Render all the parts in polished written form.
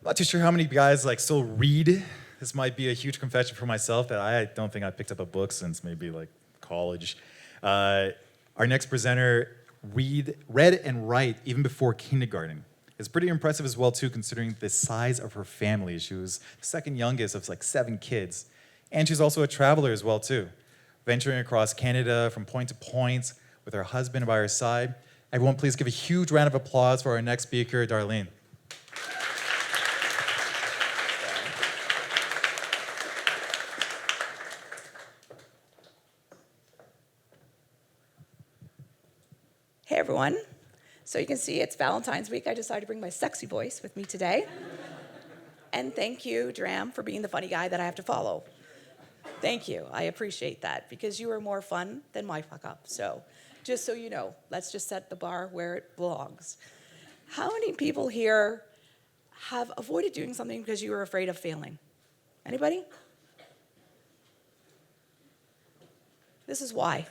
Not too sure how many guys like still read. This might be a huge confession for myself that I don't think I picked up a book since maybe like college. Our next presenter read and write even before kindergarten. It's pretty impressive as well too, considering the size of her family. She was the second youngest of like 7 kids. And she's also a traveler as well too, venturing across Canada from point to point with her husband by her side. Everyone please give a huge round of applause for our next speaker, Darlene. Hey everyone. So you can see it's Valentine's week. I decided to bring my sexy voice with me today. And thank you, Dram, for being the funny guy that I have to follow. Thank you. I appreciate that because you are more fun than my fuck up. So just so you know, let's just set the bar where it belongs. How many people here have avoided doing something because you were afraid of failing? Anybody? This is why.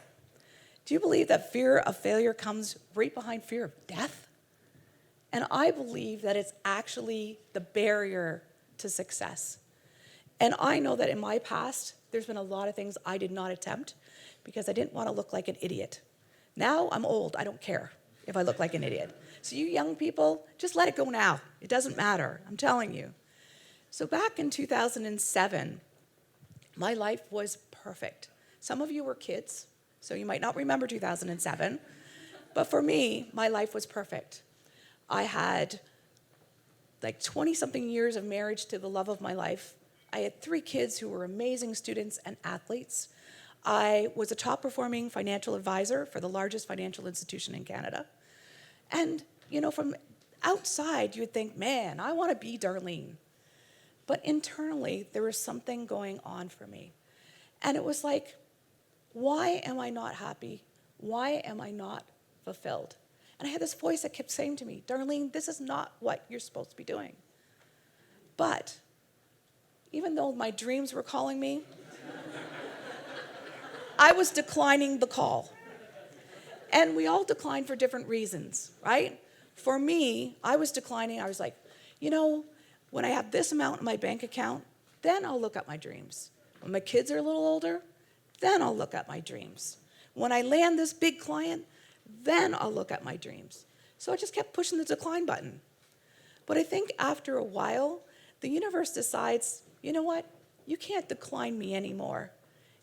Do you believe that fear of failure comes right behind fear of death? And I believe that it's actually the barrier to success. And I know that in my past, there's been a lot of things I did not attempt because I didn't want to look like an idiot. Now I'm old, I don't care if I look like an idiot. So you young people, just let it go now. It doesn't matter, I'm telling you. So back in 2007, my life was perfect. Some of you were kids, so you might not remember 2007. But for me, my life was perfect. I had like 20-something years of marriage to the love of my life. I had 3 kids who were amazing students and athletes. I was a top-performing financial advisor for the largest financial institution in Canada. And, you know, from outside, you would think, man, I want to be Darlene. But internally, there was something going on for me. And it was like, why am I not happy? Why am I not fulfilled? And I had this voice that kept saying to me, Darlene, this is not what you're supposed to be doing. But even though my dreams were calling me, I was declining the call. And we all decline for different reasons, right? For me, I was declining. I was like, you know, when I have this amount in my bank account, then I'll look at my dreams. When my kids are a little older, then I'll look at my dreams. When I land this big client, then I'll look at my dreams. So I just kept pushing the decline button. But I think after a while, the universe decides, you know what? You can't decline me anymore.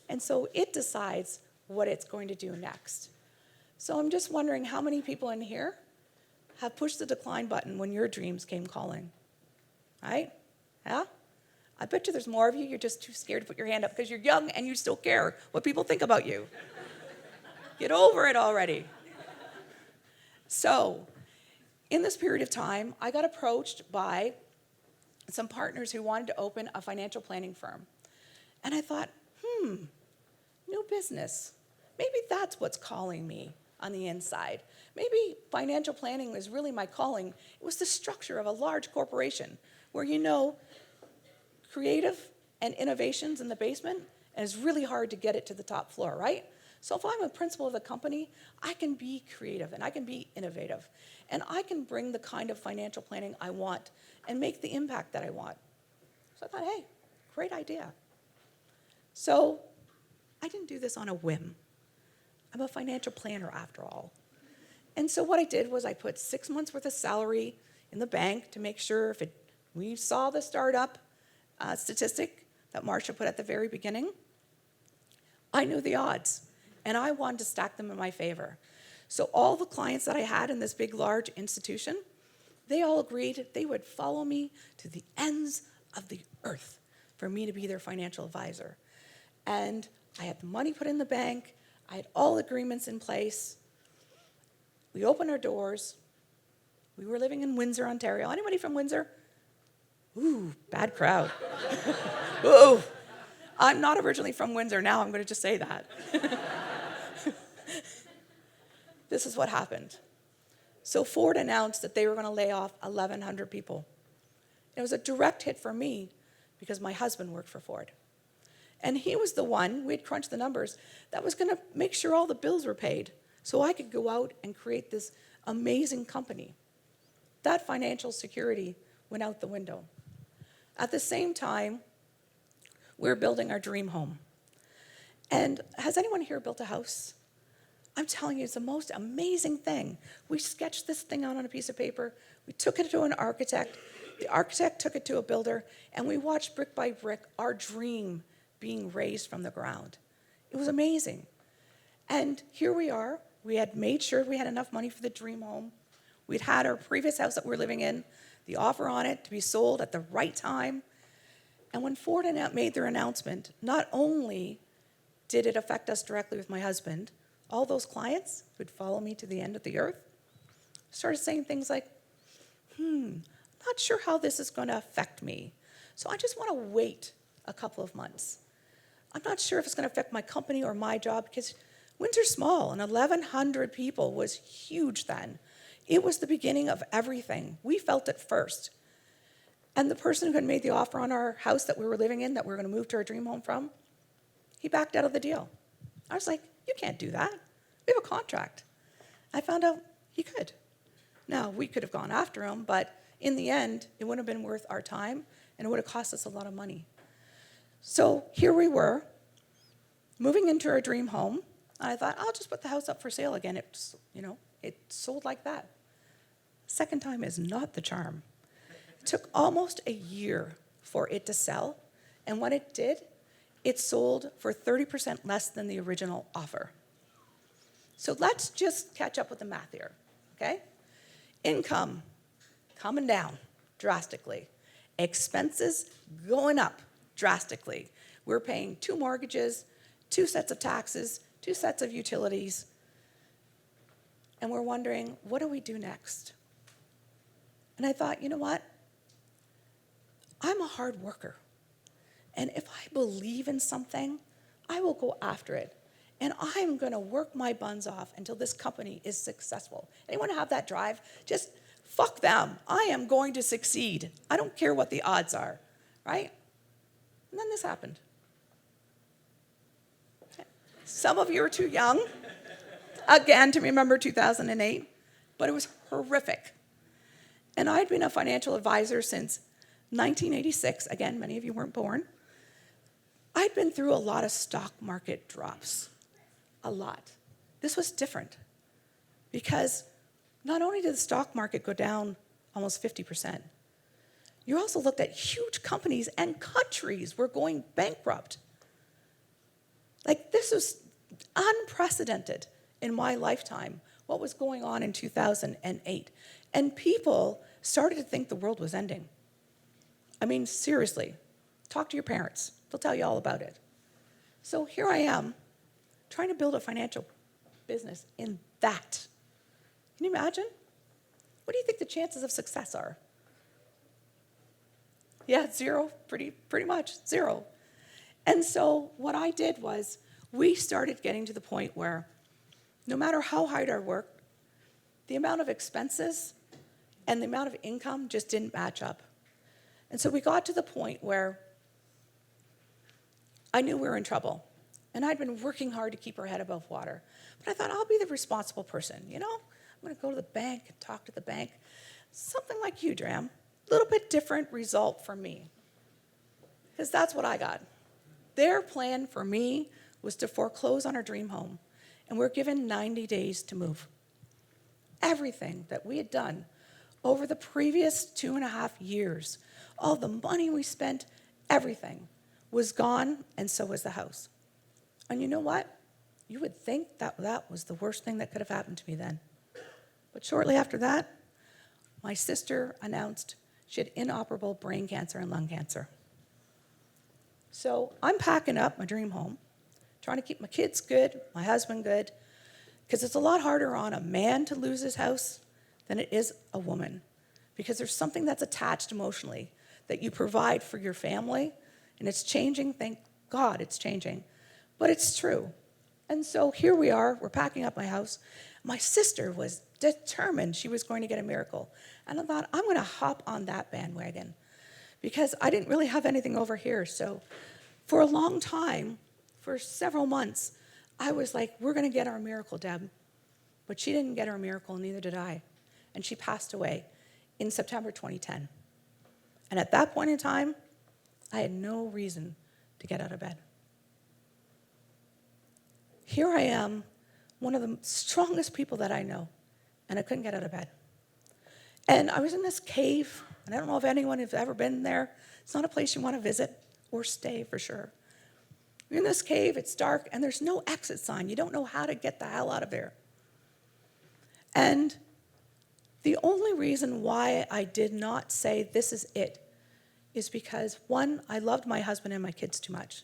And so it decides what it's going to do next. So I'm just wondering how many people in here have pushed the decline button when your dreams came calling? Right? Yeah? I bet you there's more of you. You're just too scared to put your hand up because you're young and you still care what people think about you. Get over it already. So, in this period of time, I got approached by some partners who wanted to open a financial planning firm. And I thought, new business. Maybe that's what's calling me on the inside. Maybe financial planning is really my calling. It was the structure of a large corporation where you know creative and innovations in the basement, and it's really hard to get it to the top floor, right? So if I'm a principal of a company, I can be creative and I can be innovative. And I can bring the kind of financial planning I want and make the impact that I want. So I thought, hey, great idea. So I didn't do this on a whim. I'm a financial planner after all. And so what I did was I put 6 months worth of salary in the bank to make sure we saw the startup statistic that Marcia put at the very beginning, I knew the odds, and I wanted to stack them in my favor. So all the clients that I had in this big, large institution, they all agreed they would follow me to the ends of the earth for me to be their financial advisor. And I had the money put in the bank. I had all agreements in place. We opened our doors. We were living in Windsor, Ontario. Anybody from Windsor? Ooh, bad crowd. Ooh, I'm not originally from Windsor. Now I'm going to just say that. This is what happened. So Ford announced that they were going to lay off 1,100 people. It was a direct hit for me because my husband worked for Ford. And he was the one, we had crunched the numbers, that was going to make sure all the bills were paid so I could go out and create this amazing company. That financial security went out the window. At the same time, we're building our dream home. And has anyone here built a house? I'm telling you, it's the most amazing thing. We sketched this thing out on a piece of paper. We took it to an architect. The architect took it to a builder, and we watched brick by brick our dream being raised from the ground. It was amazing. And here we are. We had made sure we had enough money for the dream home. We'd had our previous house that we were living in, the offer on it to be sold at the right time. And when Ford made their announcement, not only did it affect us directly with my husband, all those clients who'd follow me to the end of the earth started saying things like, not sure how this is going to affect me. So I just want to wait a couple of months. I'm not sure if it's going to affect my company or my job because Windsor's small and 1,100 people was huge then. It was the beginning of everything. We felt it first. And the person who had made the offer on our house that we were living in, that we were going to move to our dream home from, he backed out of the deal. I was like, you can't do that. We have a contract. I found out he could. Now, we could have gone after him, but in the end, it wouldn't have been worth our time, and it would have cost us a lot of money. So here we were, moving into our dream home. I thought, I'll just put the house up for sale again. It sold like that. Second time is not the charm. It took almost a year for it to sell, and when it did, it sold for 30% less than the original offer. So let's just catch up with the math here, okay? Income coming down drastically. Expenses going up drastically. We're paying 2 mortgages, 2 sets of taxes, 2 sets of utilities, and we're wondering, what do we do next? And I thought, you know what? I'm a hard worker. And if I believe in something, I will go after it. And I'm going to work my buns off until this company is successful. Anyone have that drive? Just fuck them. I am going to succeed. I don't care what the odds are, right? And then this happened. Some of you are too young, again, to remember 2008, but it was horrific. And I'd been a financial advisor since 1986. Again, many of you weren't born. I'd been through a lot of stock market drops, a lot. This was different because not only did the stock market go down almost 50%, you also looked at huge companies and countries were going bankrupt. Like, this was unprecedented in my lifetime, what was going on in 2008. And people started to think the world was ending. I mean, seriously, talk to your parents. They'll tell you all about it. So here I am, trying to build a financial business in that. Can you imagine? What do you think the chances of success are? Yeah, 0, pretty much, 0. And so what I did was, we started getting to the point where no matter how hard I worked, the amount of expenses and the amount of income just didn't match up. And so we got to the point where I knew we were in trouble. And I'd been working hard to keep our head above water. But I thought, I'll be the responsible person, I'm going to go to the bank and talk to the bank. Something like you, Dram. A little bit different result for me. Because that's what I got. Their plan for me was to foreclose on our dream home. And we're given 90 days to move. Everything that we had done over the previous 2.5 years, all the money we spent, everything was gone, and so was the house. And you know what? You would think that was the worst thing that could have happened to me then. But shortly after that, my sister announced she had inoperable brain cancer and lung cancer. So I'm packing up my dream home, trying to keep my kids good, my husband good, because it's a lot harder on a man to lose his house than it is a woman, because there's something that's attached emotionally that you provide for your family, and it's changing. Thank God it's changing, but it's true. And so here we are, we're packing up my house. My sister was determined she was going to get a miracle, and I thought, I'm going to hop on that bandwagon, because I didn't really have anything over here. So for a long time, for several months, I was like, we're going to get our miracle, Deb. But she didn't get her miracle, and neither did I. And she passed away in September 2010. And at that point in time, I had no reason to get out of bed. Here I am, one of the strongest people that I know, and I couldn't get out of bed. And I was in this cave, and I don't know if anyone has ever been there. It's not a place you want to visit or stay for sure. You're in this cave, it's dark, and there's no exit sign. You don't know how to get the hell out of there. And the only reason why I did not say this is it is because, one, I loved my husband and my kids too much.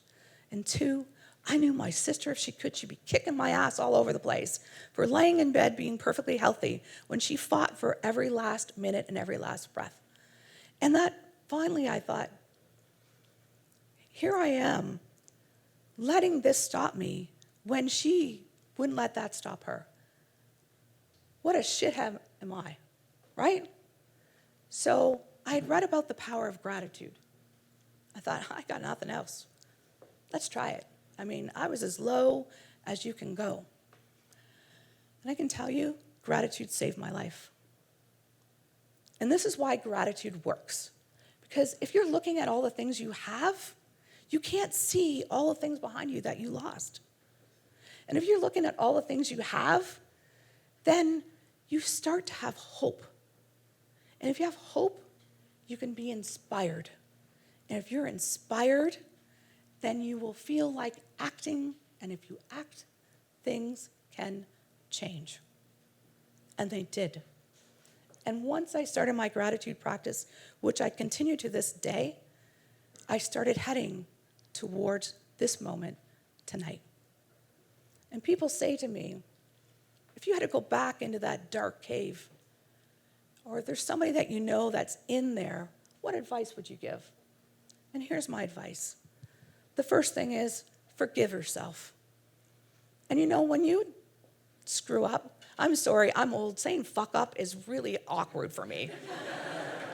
And two, I knew my sister, if she could, she'd be kicking my ass all over the place for laying in bed being perfectly healthy when she fought for every last minute and every last breath. And that finally I thought, here I am letting this stop me when she wouldn't let that stop her. What a shithead am I, right? So I had read about the power of gratitude. I thought, I got nothing else. Let's try it. I mean, I was as low as you can go. And I can tell you, gratitude saved my life. And this is why gratitude works. Because if you're looking at all the things you have, you can't see all the things behind you that you lost. And if you're looking at all the things you have, then you start to have hope. And if you have hope, you can be inspired. And if you're inspired, then you will feel like acting. And if you act, things can change. And they did. And once I started my gratitude practice, which I continue to this day, I started heading towards this moment tonight. And people say to me, if you had to go back into that dark cave, or if there's somebody that you know that's in there, what advice would you give? And here's my advice. The first thing is forgive yourself. And you know, when you screw up, I'm sorry, I'm old. Saying fuck up is really awkward for me.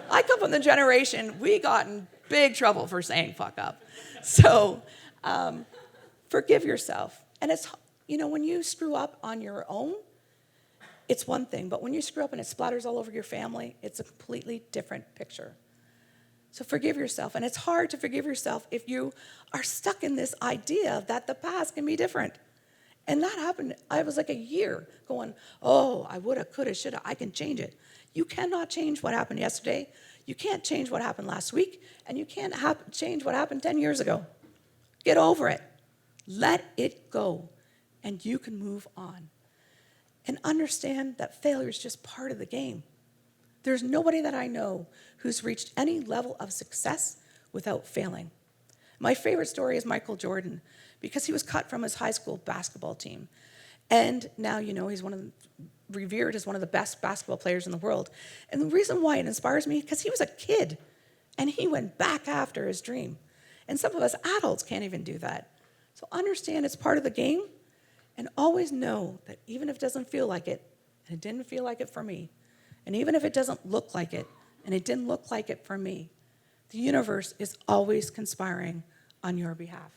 I come from the generation, we got in big trouble for saying fuck up. So forgive yourself. And it's, you know, when you screw up on your own, it's one thing. But when you screw up and it splatters all over your family, it's a completely different picture. So forgive yourself. And it's hard to forgive yourself if you are stuck in this idea that the past can be different. And that happened, I was like a year going, oh, I woulda, coulda, shoulda, I can change it. You cannot change what happened yesterday. You can't change what happened last week. And you can't change what happened 10 years ago. Get over it. Let it go. And you can move on. And understand that failure is just part of the game. There's nobody that I know who's reached any level of success without failing. My favorite story is Michael Jordan, because he was cut from his high school basketball team. And now, you know, he's revered as one of the best basketball players in the world. And the reason why it inspires me, because he was a kid, and he went back after his dream. And some of us adults can't even do that. So understand it's part of the game, and always know that even if it doesn't feel like it, and it didn't feel like it for me, and even if it doesn't look like it, and it didn't look like it for me, the universe is always conspiring on your behalf.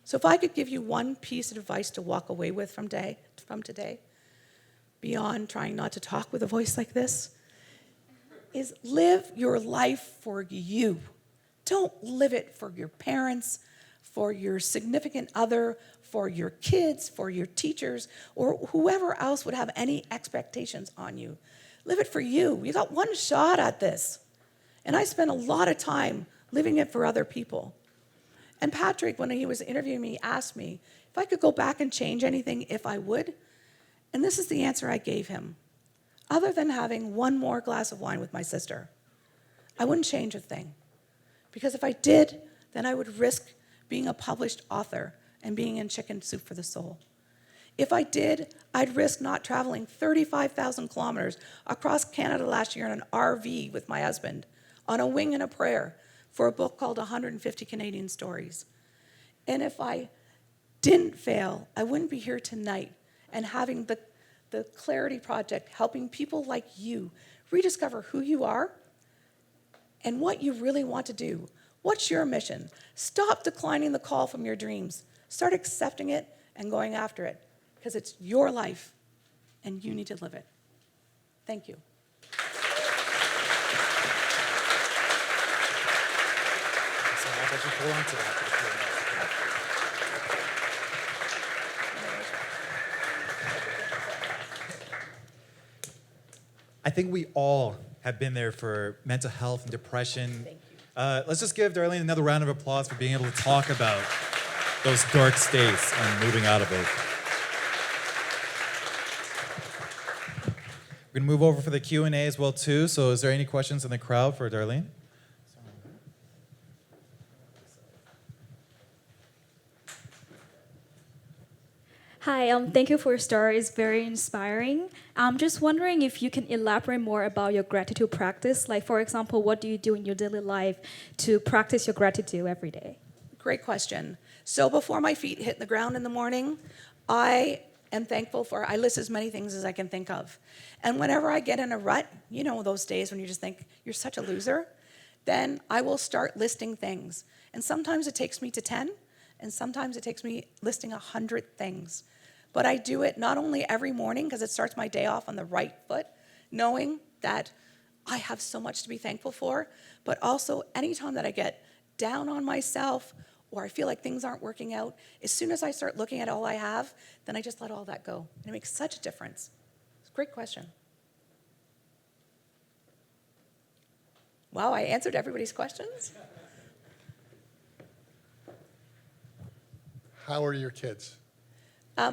So if I could give you one piece of advice to walk away with from today, beyond trying not to talk with a voice like this, is live your life for you. Don't live it for your parents, for your significant other, for your kids, for your teachers, or whoever else would have any expectations on you. Live it for you. You got one shot at this. And I spent a lot of time living it for other people. And Patrick, when he was interviewing me, asked me if I could go back and change anything, if I would. And this is the answer I gave him. Other than having one more glass of wine with my sister, I wouldn't change a thing. Because if I did, then I would risk being a published author and being in Chicken Soup for the Soul. If I did, I'd risk not traveling 35,000 kilometers across Canada last year in an RV with my husband, on a wing and a prayer, for a book called 150 Canadian Stories. And if I didn't fail, I wouldn't be here tonight and having the Clarity Project helping people like you rediscover who you are and what you really want to do. What's your mission? Stop declining the call from your dreams. Start accepting it and going after it, because it's your life and you need to live it. Thank you. Let's just hold on to that for the Q&A. I think we all have been there for mental health and depression. Thank you. Let's just give Darlene another round of applause for being able to talk about those dark states and moving out of it. We're gonna move over for the Q&A as well too. So is there any questions in the crowd for Darlene? Hi, thank you for your story. It's very inspiring. I'm just wondering if you can elaborate more about your gratitude practice. Like, for example, what do you do in your daily life to practice your gratitude every day? Great question. So before my feet hit the ground in the morning, I am thankful for, I list as many things as I can think of. And whenever I get in a rut, you know those days when you just think, you're such a loser, then I will start listing things. And sometimes it takes me to 10, and sometimes it takes me listing 100 things. But I do it not only every morning, because it starts my day off on the right foot, knowing that I have so much to be thankful for, but also anytime that I get down on myself or I feel like things aren't working out, as soon as I start looking at all I have, then I just let all that go. And it makes such a difference. It's a great question. Wow, I answered everybody's questions. How are your kids?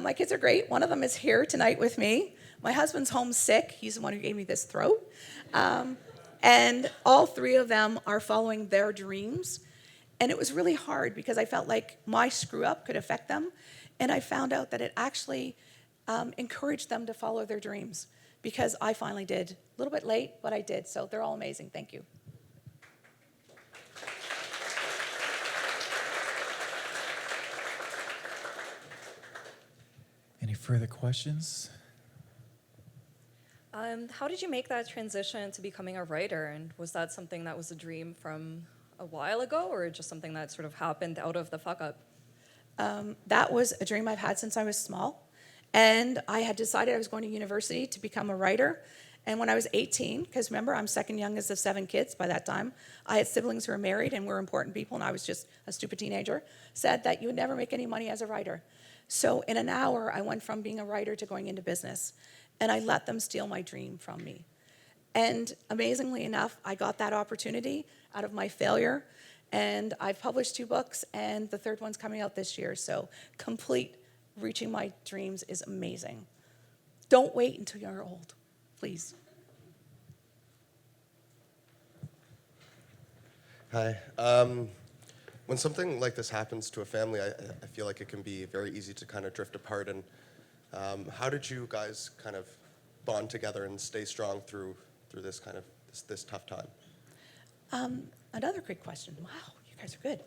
My kids are great. One of them is here tonight with me. My husband's home sick. He's the one who gave me this throat. And all three of them are following their dreams. And it was really hard because I felt like my screw up could affect them. And I found out that it actually encouraged them to follow their dreams because I finally did. A little bit late, but I did. So they're all amazing. Thank you. Any further questions? How did you make that transition to becoming a writer? And was that something that was a dream from a while ago, or just something that sort of happened out of the fuck up? That was a dream I've had since I was small. And I had decided I was going to university to become a writer. And when I was 18, because remember, I'm second youngest of 7 kids by that time, I had siblings who were married and were important people, and I was just a stupid teenager, said that you would never make any money as a writer. So in an hour, I went from being a writer to going into business. And I let them steal my dream from me. And amazingly enough, I got that opportunity out of my failure. And I've published 2 books, and the 3rd one's coming out this year. So complete reaching my dreams is amazing. Don't wait until you're old, please. Hi. When something like this happens to a family, I feel like it can be very easy to kind of drift apart. And how did you guys kind of bond together and stay strong through this kind of this tough time? Another great question. Wow, you guys are good.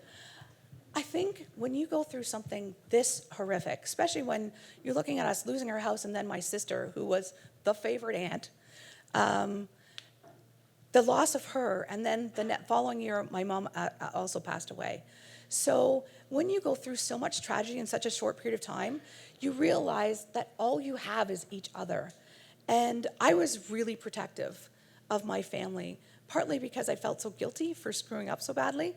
I think when you go through something this horrific, especially when you're looking at us losing our house and then my sister, who was the favorite aunt, the loss of her, and then the following year, my mom also passed away. So when you go through so much tragedy in such a short period of time, you realize that all you have is each other. And I was really protective of my family, partly because I felt so guilty for screwing up so badly,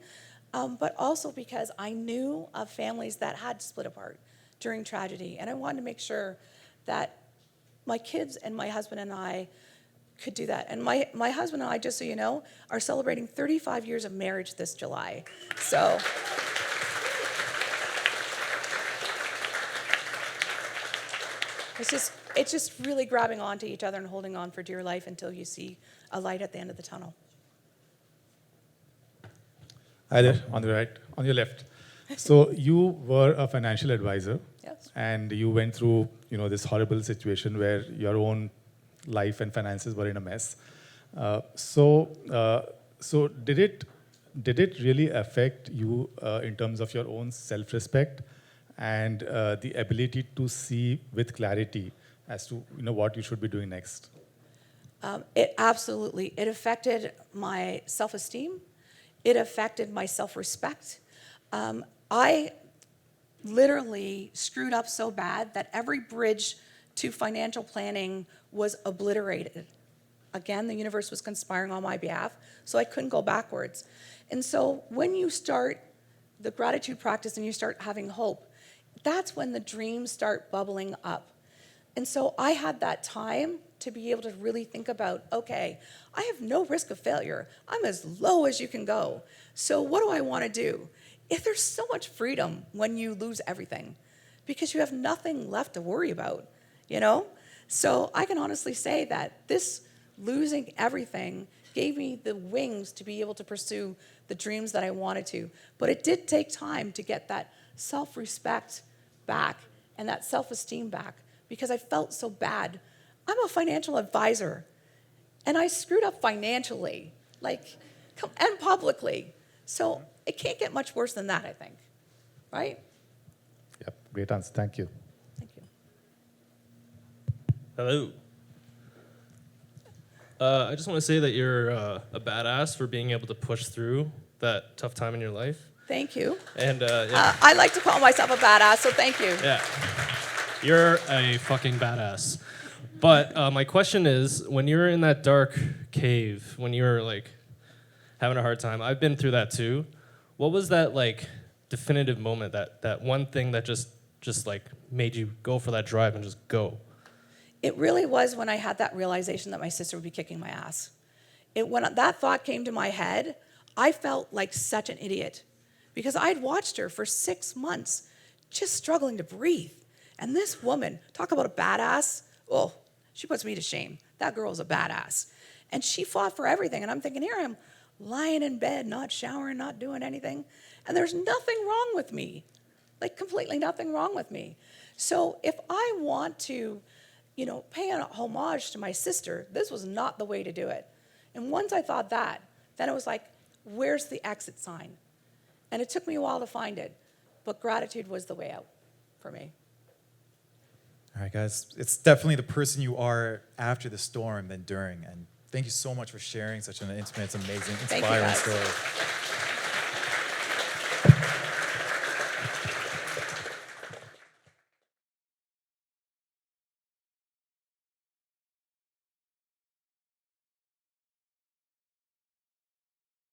but also because I knew of families that had split apart during tragedy. And I wanted to make sure that my kids and my husband and I could do that. And my husband and I, just so you know, are celebrating 35 years of marriage this July. So it's just really grabbing onto each other and holding on for dear life until you see a light at the end of the tunnel. Hi there, on the right, on your left. So you were a financial advisor, Yes. and you went through, this horrible situation where your own life and finances were in a mess. So did it really affect you in terms of your own self-respect and the ability to see with clarity as to what you should be doing next? It affected my self-esteem. It affected my self-respect. I literally screwed up so bad that every bridge to financial planning was obliterated. Again, the universe was conspiring on my behalf, so I couldn't go backwards. And so when you start the gratitude practice and you start having hope, that's when the dreams start bubbling up. And so I had that time to be able to really think about, okay, I have no risk of failure. I'm as low as you can go. So what do I want to do? If there's so much freedom when you lose everything, because you have nothing left to worry about, you know? So I can honestly say that this losing everything gave me the wings to be able to pursue the dreams that I wanted to. But it did take time to get that self-respect back and that self-esteem back because I felt so bad. I'm a financial advisor, and I screwed up financially, and publicly. So it can't get much worse than that, I think, right? Yep, great answer. Thank you. Thank you. Hello. I just want to say that you're a badass for being able to push through that tough time in your life. Thank you. And yeah, I like to call myself a badass, so thank you. yeah, you're a fucking badass. But my question is, when you're in that dark cave, when you're like having a hard time, I've been through that too. What was that like definitive moment, that one thing that just like made you go for that drive and just go? It really was when I had that realization that my sister would be kicking my ass. When that thought came to my head, I felt like such an idiot because I'd watched her for 6 months just struggling to breathe. And this woman, talk about a badass, oh, she puts me to shame. That girl is a badass. And she fought for everything. And I'm thinking, here I am lying in bed, not showering, not doing anything. And there's nothing wrong with me, like completely nothing wrong with me. So if I want to, pay a homage to my sister, this was not the way to do it. And once I thought that, then it was like, where's the exit sign? And it took me a while to find it, but gratitude was the way out for me. All right, guys, it's definitely the person you are after the storm than during. And thank you so much for sharing such an intimate, amazing, Thank you, inspiring guys. story.